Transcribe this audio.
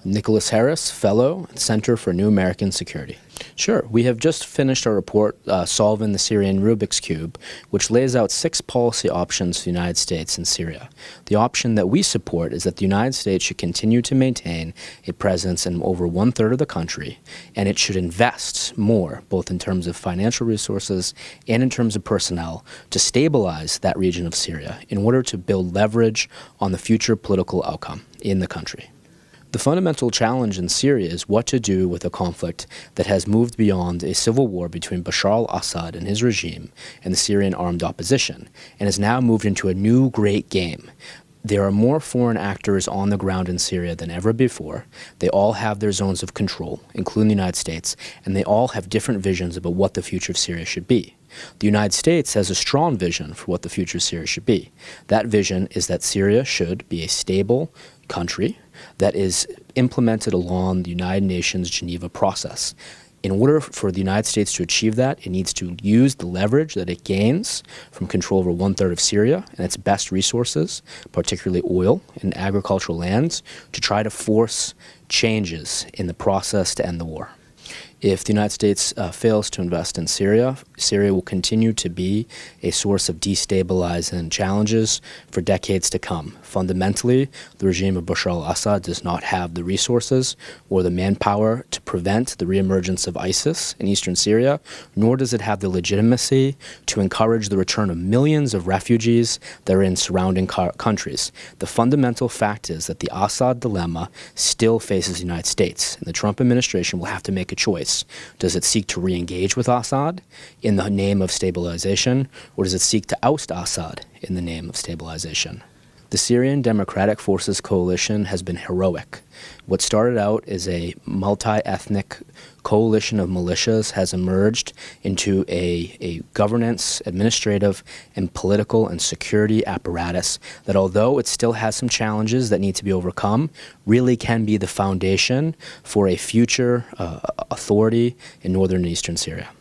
Nicholas Heras, Fellow, Center for New American Security. Sure. We have just finished our report, Solving the Syrian Rubik's Cube, which lays out 6 policy options for the United States in Syria. The option that we support is that the United States should continue to maintain a presence in over 1/3 of the country, and it should invest more, both in terms of financial resources and in terms of personnel, to stabilize that region of Syria in order to build leverage on the future political outcome in the country. The fundamental challenge in Syria is what to do with a conflict that has moved beyond a civil war between Bashar al-Assad and his regime and the Syrian armed opposition, and has now moved into a new great game. There are more foreign actors on the ground in Syria than ever before. They all have their zones of control, including the United States, and they all have different visions about what the future of Syria should be. The United States has a strong vision for what the future of Syria should be. That vision is that Syria should be a stable country that is implemented along the United Nations Geneva process. In order for the United States to achieve that, it needs to use the leverage that it gains from control over 1/3 of Syria and its best resources, particularly oil and agricultural lands, to try to force changes in the process to end the war. If the United States fails to invest in Syria, Syria will continue to be a source of destabilizing challenges for decades to come. Fundamentally, the regime of Bashar al-Assad does not have the resources or the manpower to prevent the reemergence of ISIS in eastern Syria, nor does it have the legitimacy to encourage the return of millions of refugees that are in surrounding countries. The fundamental fact is that the Assad dilemma still faces the United States, and the Trump administration will have to make a choice. Does it seek to re-engage with Assad in the name of stabilization, or does it seek to oust Assad in the name of stabilization? The Syrian Democratic Forces Coalition has been heroic. What started out as a multi-ethnic coalition of militias has emerged into a governance, administrative, and political and security apparatus that, although it still has some challenges that need to be overcome, really can be the foundation for a future authority in northern and eastern Syria.